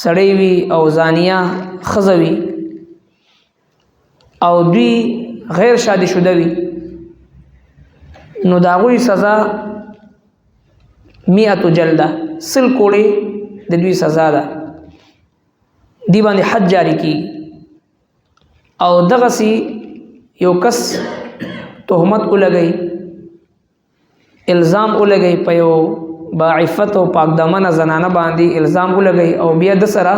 سړی وي او زانیه ښځه وي او دوی غیر شادي شده وي نو د هغوی سزا 100 جلده 100 کوړې د دوی سزا ده دی باندې حد جاری کی او دغسی یو کس تهمت ولګي الزام ولګي په یو باعفت او پاک دامنه زنانه باندې الزام ولګي او بیا د سره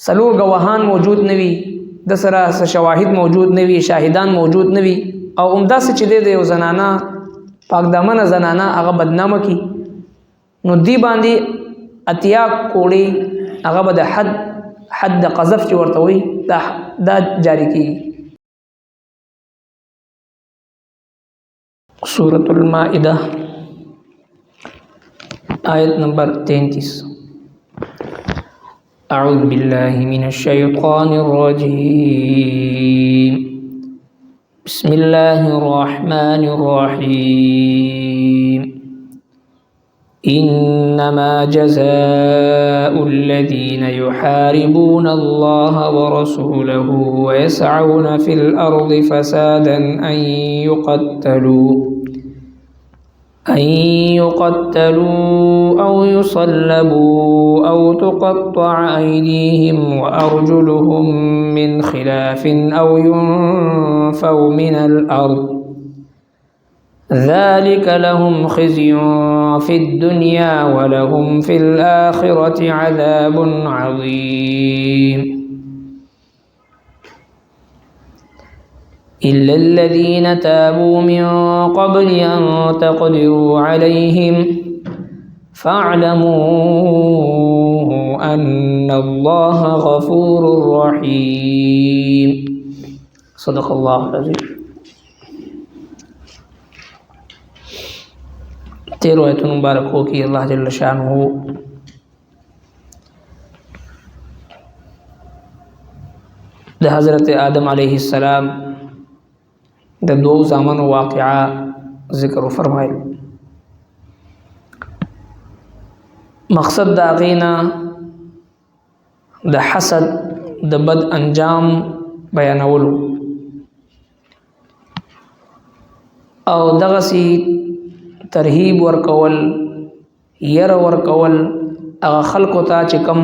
سلور گواهان موجود نوي د سره شواهد موجود نوي شاهدان موجود نوي او عمده څه چې د یو زنانه پاک دامنه زنانه هغه بدنامه کی نو دی باندې اتیا کوړي هغه به د حد قذف چې ورته وي دا جاری کی سورة المائدہ آیت نمبر 33 اعوذ باللہ من الشیطان الرجیم بسم اللہ الرحمن الرحیم انما جزاء الذين يحاربون الله ورسوله ويسعون في الارض فسادا ان يقتلوا أو يصلبوا أو تقطع أيديهم وأرجلهم من خلاف أو ينفوا من الأرض ذلك لهم خزي في الدنيا ولهم في الآخرة عذاب عظيم إلا الذين تابوا من قبل أن تقدروا عليهم فاعلموا أن الله غفور رحيم صدق الله العظيم. تیرو آیتوں مبارک ہو کہ اللہ جل شانہ د حضرت آدم علیہ السلام د دو زامن واقعہ ذکر فرمائل. مقصد دا غینا د حسد د بد انجام بیانولو او دغسی ترهیب ورکول ير ورکول اغا خلقو تا چکم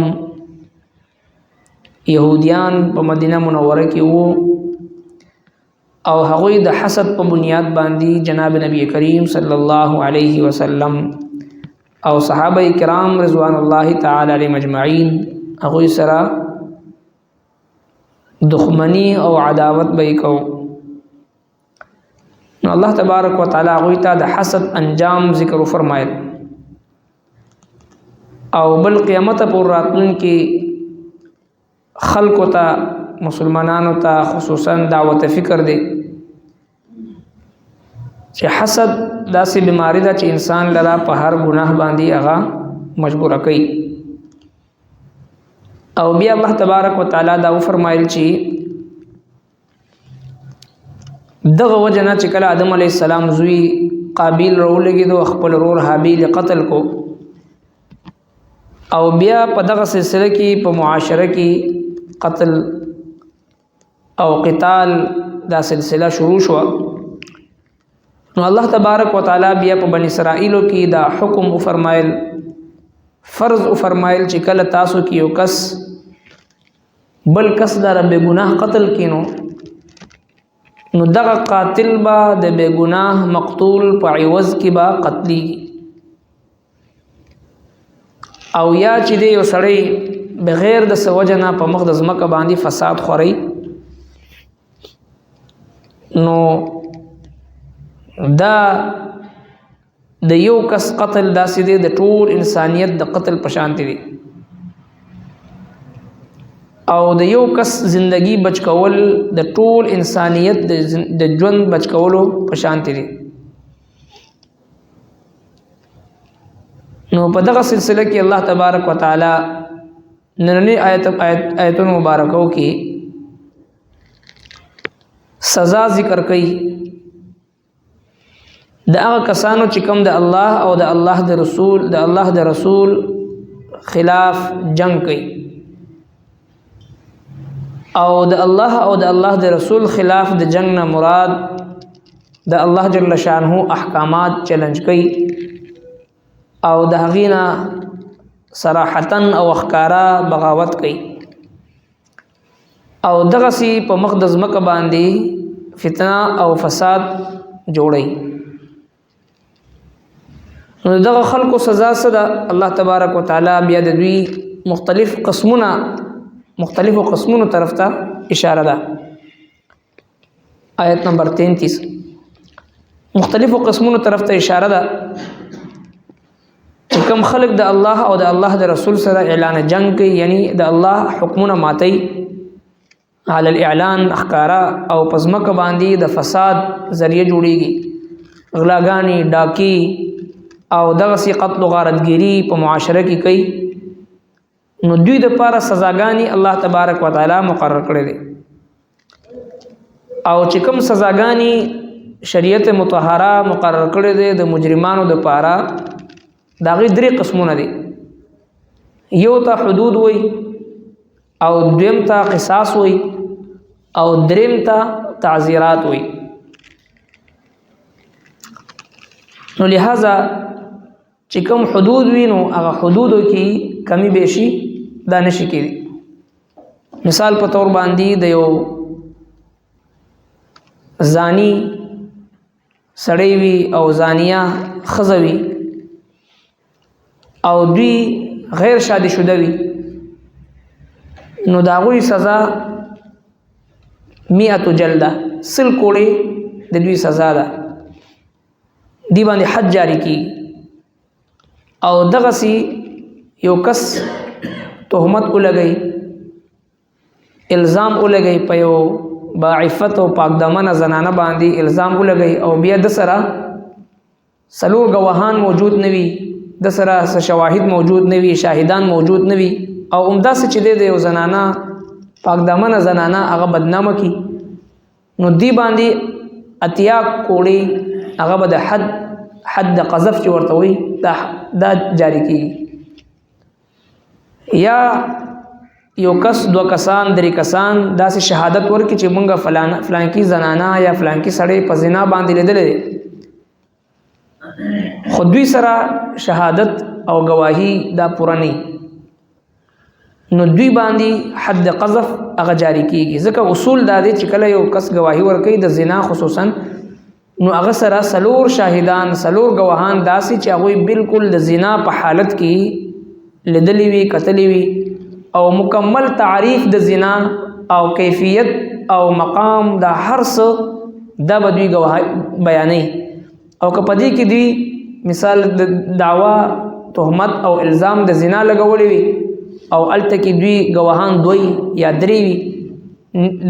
یهودیان په مدینه منوره کې وو او هغوی د حسد په بنیاد باندې جناب نبی کریم صلی الله علیه وسلم او صحابه کرام رضوان الله تعالی علیهم اجمعین هغوی سره دښمنی او عداوت به کو. نو الله تبارک وتعالی هغوی ته د حسد انجام ذکر فرمایل او بل قیامت پر راتلون کې خلق ته مسلمانانو ته خصوصا دعوت فکر دی چې حسد داسې بیماری ده چې انسان لرا په هر ګناه باندې هغه مجبور کوي. او بیا الله تبارک وتعالی دا فرمایل چې دغه وجنه چې کله آدم علیه السلام زوی قابیل راولګېدو خپل ورور حابیل قتل کو او بیا په دغه سلسله کې په معاشره کې قتل او قتال دا سلسله شروع شو. نو الله تبارک وتعالی بیا په بنی اسرائیل کې دا حکم فرمایل فرض فرمایل چې کله تاسو کې یو کس بل کس دا بے گناہ قتل کینو نو دغه قاتل با د بے گناہ مقتول په عوض کې با قتلی او یا چې دی یو سړی بغیر د سوجنا په مقدس مکه باندې فساد خوري نو دا د یو کس قتل داسې دی د ټول انسانیت د قتل پشان دی او د یو کس زندگی بچ کول د ټول انسانیت د ژوند بچ کولو پشان دی. نو په دغه سلسله کې الله تبارک وتعالی نننی آیتونو مبارکو کې سزا ذکر کړي د هغه کسانو چې کوم د الله او د الله د رسول خلاف جنگ کوي او د الله او د الله د رسول خلاف د جنگ نه مراد د الله جل شانه احکامات چیلنج کوي او د هغینا صراحتا او اخکارا بغاوت کوي او دغه سی په مقدس مکه باندې فتنه او فساد جوړي نو دغه خلکو سزا صدا الله تبارک وتعالى بیا د دوی مختلفو قسمونو طرف ته اشاره ده آیت نمبر 33 مختلفو قسمونو طرف ته اشاره ده کم خلق د الله او د الله د رسول سره اعلان جنگ کوي یعنی د الله حکمونه ماتي على الاعلان اخکارا او پزمک باندې د فساد ذریعہ جوړيږي غلاګانی ډاکی او دغه سی قتل و غارتګيري په معاشره کې کوي نو دوی د پاره سزاګانی الله تبارک وتعالى مقرر کړی دي او چې کوم سزاګانی شریعت مطهره مقرر کړی دي د مجرمانو د پاره دا غي درې قسمونه دي یو ته حدود وای او دویم ته قصاص وای او دریم ته تعزیرات وای نو لہذا چې کوم حدود وینو هغه حدودو کې کمی بیشي دا نشي کېږي مثال په تور باندې د یو زانی سړی وي او زانیه ښځه وي او دوی غیر شادي شده وي نو د هغوی سزا 100 جلده 100 کوړې د دوی سزا ده دی باندې حد جاری کی او دغه سی یو کس تهمت ولګي الزام ولګي په یو باعفت او پاک دامن زنانه باندې الزام ولګي او بیا د سره سلور گواهان موجود نوي د سره شواهد موجود نوي شاهدان موجود نوي او عمده څه چې د یو زنانه پاک دامن زنانه هغه بدنامه کی نو دی باندې اتیا کوړي هغه به د حد قذف چې ورته وي دا جاری کی یا یو کس دو کسان درې کسان داسې شهادت ورکړي چې مونږه فلان کی زنانه یا فلان کی سړی په زنا باندې لیدلې خو دوی سره شهادت او گواهی دا پوره نه نو دوی باندې حد قذف هغه جاری کیږي ځکه اصول دا دی چې کله یو کس گواهی ورکړي د زنا خصوصا نو هغه سره سلور شاهدان سلور گواهان داسې چې هغه بالکل د زنا په حالت کې لیدلې وي کتلې وي او مکمل تعریف د زنا او کیفیت او مقام د هر څه د بدوی گواهی بیانې او کپدې کې دی مثال د دعوا تهمت او الزام د زنا لګولې وي او الته کې دوی گواهان دوی یا درې وي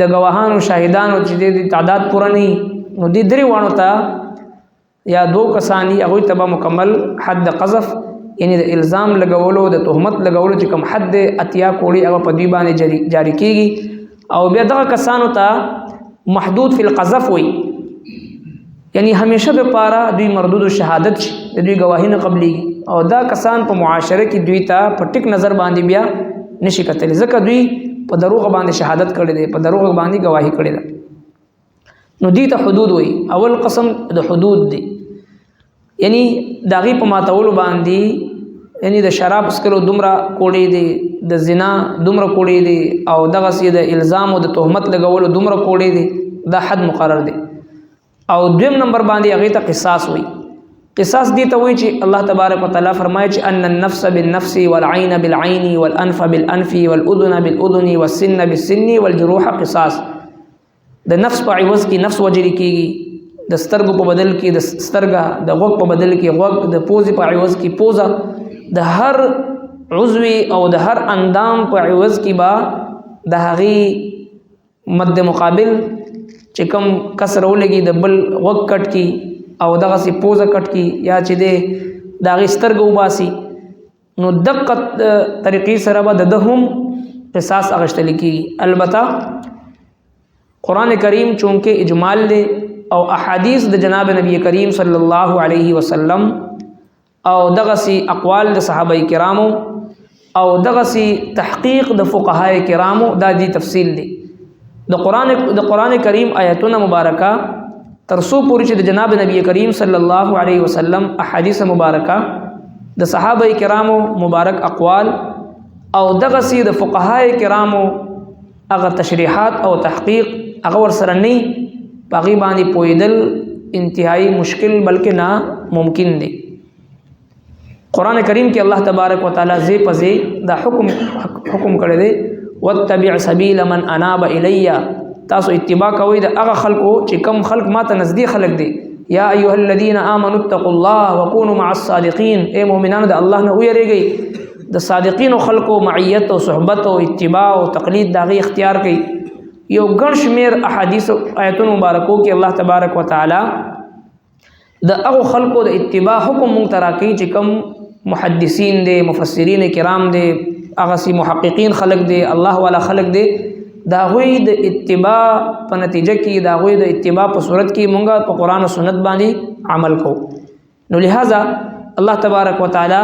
د گواهانو شاهدانو چې د تعداد پوره نه نو دې درې وانو ته یا دو کسانی هغه تبا مکمل حد قذف یعنی د الزام لګولو د تهمت لګولو چې کوم حد اتیا کوړي هغه په دې باندې جاری کیږي او بیا دغه کسانو ته محدود فی القذف وي یعنی همیشه د پاره دوی مردود شهادت د دوی گواهی نه قبليږي او دا کسان په معاشره کې دوی ته په ټیک نظر باندې بیا نشي کتل ځکه دوی په دروغ باندې شهادت کړي دي په دروغ باندې گواهی کړي ده نو دي ته حدود وي اول قسم د حدود دي یعنی داغي په ماتولو باندې یعنی د شراب اسکلو دومره کوړي دي د زنا دومره کوړي دي او دغه سي د الزام او د تهمت لګولو دومره کوړي دي دا حد مقرر دي او دویم نمبر باندې هغه ته قصاص وي قصاص دي ته وي چې الله تبارک وتعالى فرمایي چې ان النفس بالنفس والعين بالعين والانف بالانف والاذن بالاذن والسن بالسن والجروح قصاص د نفس په عوض کې نفس وجری کیږي د سترګو په بدل کې د سترګه د غوږ په بدل کې غوږ د پوزې په عوض کې پوزه د هر عضوي او د هر اندام په عوض کې با د هغې مد مقابل چې کوم کسر ولګي د بل غوږ کټ کی او دغه سي پوزه کټ کی یا چې د هغې سترګه وباسي نو دقت طریقې سره به د هم قصاص اغشتل کیږي البته قرآن کریم چونکہ اجمال لے او احادیث د جناب نبی کریم صلی اللہ علیہ وسلم او دغسی اقوال د صحابہ کرامو او دغسی تحقیق د فقهای کرامو دا دی تفصیل دی د قرآن کریم آیتونه مبارکه ترسو پوری چې د جناب نبی کریم صلی الله علیه وسلم احادیث مبارکه د صحابه کرامو مبارک اقوال او دغسی د فقهای کرامو هغه تشریحات او تحقیق هغه ورسره نه باغی باندې پویدل انتہائی مشکل بلکہ نا ممکن دی قرآن کریم کې الله تبارک وتعالی زی پزی دا حکم کړی دی واتبع سبیل من اناب الی تاسو اتباع کوئ د هغه خلکو چې کم خلق ماته نزدیک خلق دی یا ایها الذین آمنوا اتقوا الله وکونوا مع الصادقین اے مؤمنان د الله نه ویریږئ د صادقین خلکو معیت او صحبت او اتباع او تقلید داغي اختیار کړئ یو ګڼ شمیر احادیث آیتونو مبارکو کې الله تبارک وتعالی د هغه خلکو د اتباع حکم مونږ ته راکوي چې کم محدثین دے مفسرین کرام دے اغسی محققین خلق دے اللہ والا خلق دے داغوی د اتباع په نتیجه کې داغوی د اتباع په صورت کې مونږه په قرآن او سنت باندې عمل کو نو لہذا الله تبارک وتعالی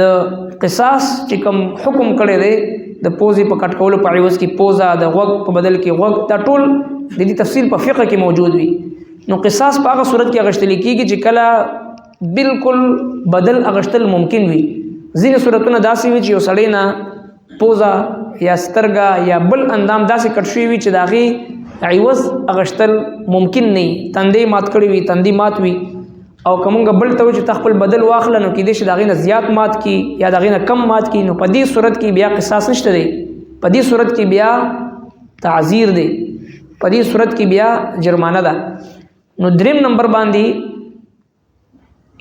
د قصاص چې کوم حکم کړی دی د پوزي په کټ کولو په عوض کې پوزا د غوږ په بدل کې غوږ دا ټول د دې تفصیل په فقه کې موجود وي نو قصاص په هغه صورت کې اغشتل کېږي چې کله بالکل بدل اغشتل ممکن وي ځینې صورتونه داسې وي چې یو سړی نه پوزا یا سترګه یا بل اندام داسې کټ شوی وي چې د هغې عوض اغشتل ممکن نه وي تندې مات کړی وي تندې مات وي او که مونږ بل ته وي چې تا خپل بدل واخله نو کیدای شي د هغې نه زیات مات کي یا د هغې نه کم مات کي نو په دې صورت کې بیا قصاص نشته دی په دې صورت کې بیا تعزیر دی په دې صورت کې بیا جرمانه ده نو دریم نمبر باندې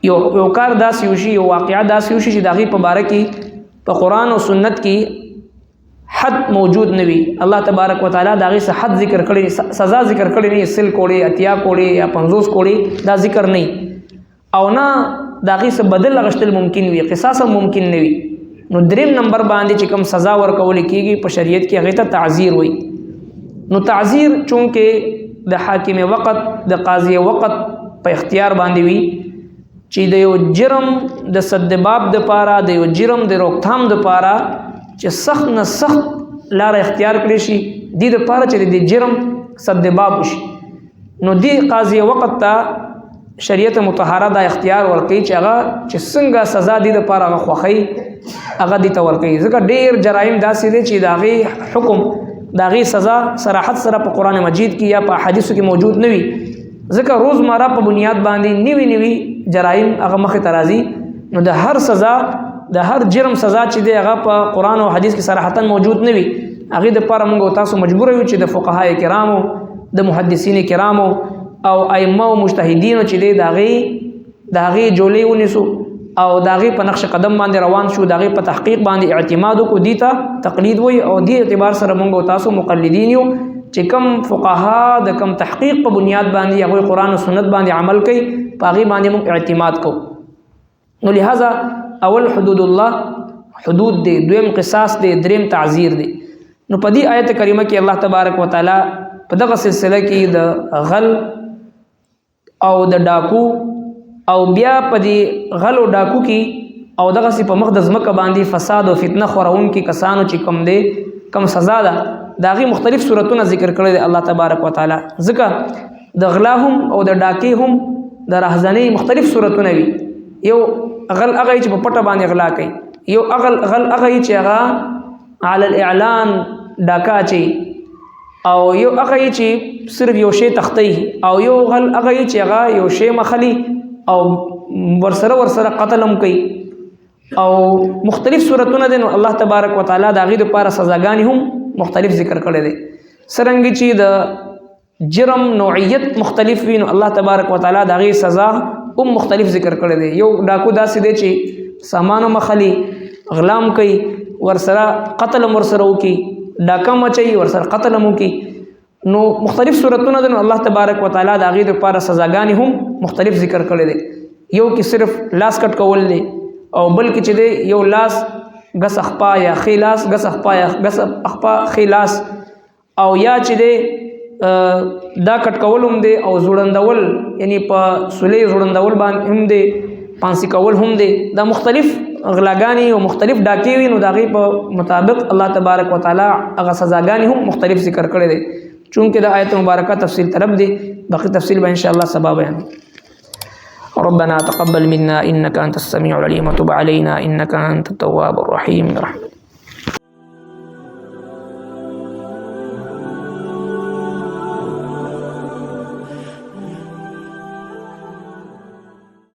یو کار داسې وشي یو واقعه داسې وشي چې د هغې په باره کې په قرآن او سنت کې حد موجود نه وي الله تبارک وتعالی د هغې څه حد ذکر کړی سزا ذکر کړی نه 100 کوړې 80 کوړې یا 50 کوړې دا ذکر نه او نه د هغې څه بدل اغشتل ممکن وي قصاص هم ممکن نه وي نو دریم نمبر باندې چې کوم سزا ورکول کېږي په شریعت کې هغې ته تعزیر وي نو تعزیر چونکې د حاکم وقت د قاضي وقت په اختیار باندې وي چې د یو جرم د سد باب د پاره د یو جرم د روکتھام د پاره چې سخت نه سخت لار اختیار کړی شي د دې پاره چې د جرم سد باب شي نو دی قاضي وقت ته شریعت مطهره دا اختیار ورکړي چې هغه چې څنګه سزا دی د پاره هغه خوخی هغه دي ته ورکړي ځکه ډیر جرایم داسې دي چې داغي حکم داغي سزا صراحت سره په قران مجید کې یا په احادیثو کې موجود نه وي ځکه روزمره په بنیاد باندې نوي جرایم هغه مخې ته راځي نو د هر سزا د هر جرم سزا چې دی هغه په قرآن او حدیث کې صراحتا موجود نه وي هغې دپاره موږ تاسو مجبوره یو چې د فقهای کرامو د محدثین کرامو او ائمه او مجتهدینو چې دی د هغې جولې ونیسو او د هغې په نقش قدم باندې روان شو د هغې په تحقیق باندې اعتماد وکړو دې ته تقلید وایي او دې اعتبار سره موږ تاسو مقلدین یو چې کم فقها د کم تحقیق په بنیاد باندې هغوی قرآن او سنت باندې عمل کوي په هغې باندې موږ اعتماد کوو نو لہذا اول حدود الله حدود دی دویم قصاص دی دریم تعزیر دی نو په دې آیت کریمه کې الله تبارک وتعالی په دغه سلسله کې د غل او د ډاکو او بیا په دې غل او ډاکو کې او دغسې په مخ د ځمکه باندې فساد او فتنه خورونکي کسانو چې کم دی کم سزا ده د هغې مختلف صورتونه ذکر کړی دی الله تبارک وتعالی ځکه د غلا هم او د ډاکې هم د رهزنۍ مختلف صورتونه وي یو غل هغه چې په پټه باندې غلا کوي یو غل هغه چې هغه علی الاعلان ډاکه اچوي او یو هغه چې صرف یو شی تختی او یو غل هغه چې هغه یو شی مخلي او ورسره قتل هم کوي او مختلف صورتونه دي نو الله تبارک وتعالی د هغې دپاره سزاګانې هم مختلف ذکر کړی دی څرنګه چې د جرم نوعیت مختلف وي نو الله تبارک وتعالی د هغې سزا هم مختلف ذکر کړی دی یو ډاکو داسې دی چې سامان مخلي غلام کوي ورسره قتل هم ورسره وکړي ډاکه هم اچوي ورسره قتل هم وکړي نو مختلف صورتونه دي نو الله تبارک وتعالی د هغې دپاره سزاګانې هم مختلف ذکر کړی دی یو کې صرف لاس کټ کول دی او بل کې چې دی یو لاس غس اخپا یا خلاص غس اخپا خلاص او یا چې دی دا کټ کول هم دی او زوړندول یعنی په سولې زوړندول باندې هم دی پانسی کول هم دی دا مختلف غلاګانی او مختلف ډاکې وي نو د هغې په مطابق الله تبارک وتعالی هغه سزاګانې هم مختلف ذکر کړی دی چونکې د آیت مبارکه تفصیل طرف دی باقي تفصیل به ان شاء الله سبا بیان. ربنا تقبل منا انك انت السميع العليم وتب علينا انك انت التواب الرحيم برحمتك.